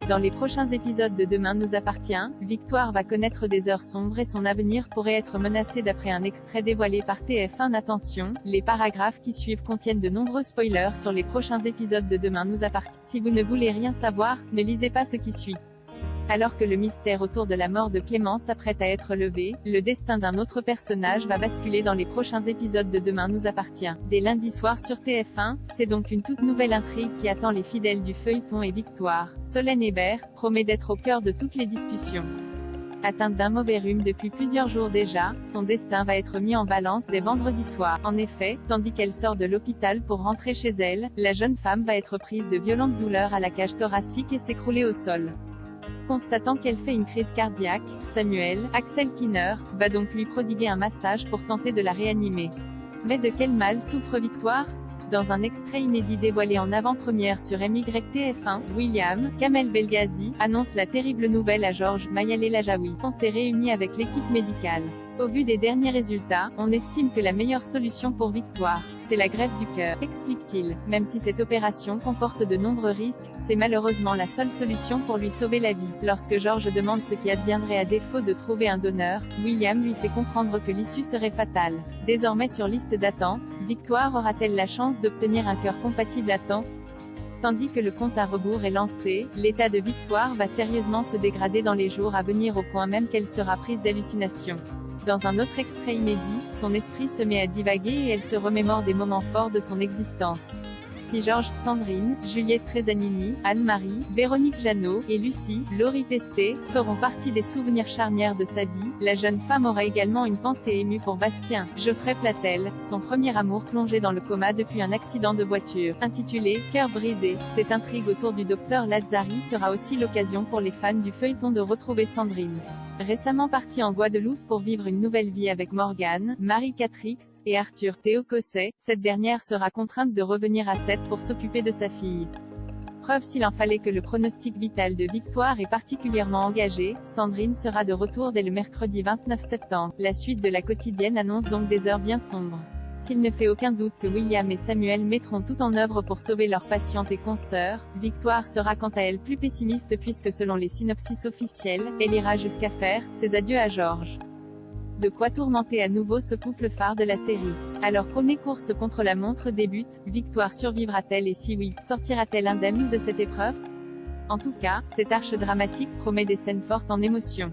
Dans les prochains épisodes de Demain nous appartient, Victoire va connaître des heures sombres et son avenir pourrait être menacé d'après un extrait dévoilé par TF1. Attention, les paragraphes qui suivent contiennent de nombreux spoilers sur les prochains épisodes de Demain nous appartient. Si vous ne voulez rien savoir, ne lisez pas ce qui suit. Alors que le mystère autour de la mort de Clément s'apprête à être levé, le destin d'un autre personnage va basculer dans les prochains épisodes de Demain nous appartient. Dès lundi soir sur TF1, c'est donc une toute nouvelle intrigue qui attend les fidèles du feuilleton et Victoire, Solène Hébert, promet d'être au cœur de toutes les discussions. Atteinte d'un mauvais rhume depuis plusieurs jours déjà, son destin va être mis en balance dès vendredi soir. En effet, tandis qu'elle sort de l'hôpital pour rentrer chez elle, la jeune femme va être prise de violentes douleurs à la cage thoracique et s'écrouler au sol. Constatant qu'elle fait une crise cardiaque, Samuel, Axel Kinner, va donc lui prodiguer un massage pour tenter de la réanimer. Mais de quel mal souffre Victoire? Dans un extrait inédit dévoilé en avant-première sur MYTF1, William, Kamel Belghazi, annonce la terrible nouvelle à Georges, Mayaleh Lajaoui. On s'est réuni avec l'équipe médicale. Au vu des derniers résultats, on estime que la meilleure solution pour Victoire, c'est la greffe du cœur, explique-t-il. Même si cette opération comporte de nombreux risques, c'est malheureusement la seule solution pour lui sauver la vie. Lorsque Georges demande ce qui adviendrait à défaut de trouver un donneur, William lui fait comprendre que l'issue serait fatale. Désormais sur liste d'attente, Victoire aura-t-elle la chance d'obtenir un cœur compatible à temps? Tandis que le compte à rebours est lancé, l'état de Victoire va sérieusement se dégrader dans les jours à venir au point même qu'elle sera prise d'hallucinations. Dans un autre extrait inédit, son esprit se met à divaguer et elle se remémore des moments forts de son existence. Si Georges, Sandrine, Juliette Tresanini, Anne-Marie, Véronique Jeannot, et Lucie, Laurie Pestet, feront partie des souvenirs charnières de sa vie, la jeune femme aura également une pensée émue pour Bastien, Geoffrey Platel, son premier amour plongé dans le coma depuis un accident de voiture. Intitulé « Cœur brisé », cette intrigue autour du docteur Lazzari sera aussi l'occasion pour les fans du feuilleton de retrouver Sandrine. Récemment partie en Guadeloupe pour vivre une nouvelle vie avec Morgane, Marie Catrix, et Arthur Théo Cosset, cette dernière sera contrainte de revenir à Sète pour s'occuper de sa fille. Preuve s'il en fallait que le pronostic vital de Victoire est particulièrement engagé, Sandrine sera de retour dès le mercredi 29 septembre. La suite de la quotidienne annonce donc des heures bien sombres. S'il ne fait aucun doute que William et Samuel mettront tout en œuvre pour sauver leur patiente et consoeur, Victoire sera quant à elle plus pessimiste puisque selon les synopsis officiels, elle ira jusqu'à faire ses adieux à Georges. De quoi tourmenter à nouveau ce couple phare de la série. Alors qu'une course contre la montre débute, Victoire survivra-t-elle et si oui, sortira-t-elle indemne de cette épreuve? En tout cas, cette arche dramatique promet des scènes fortes en émotion.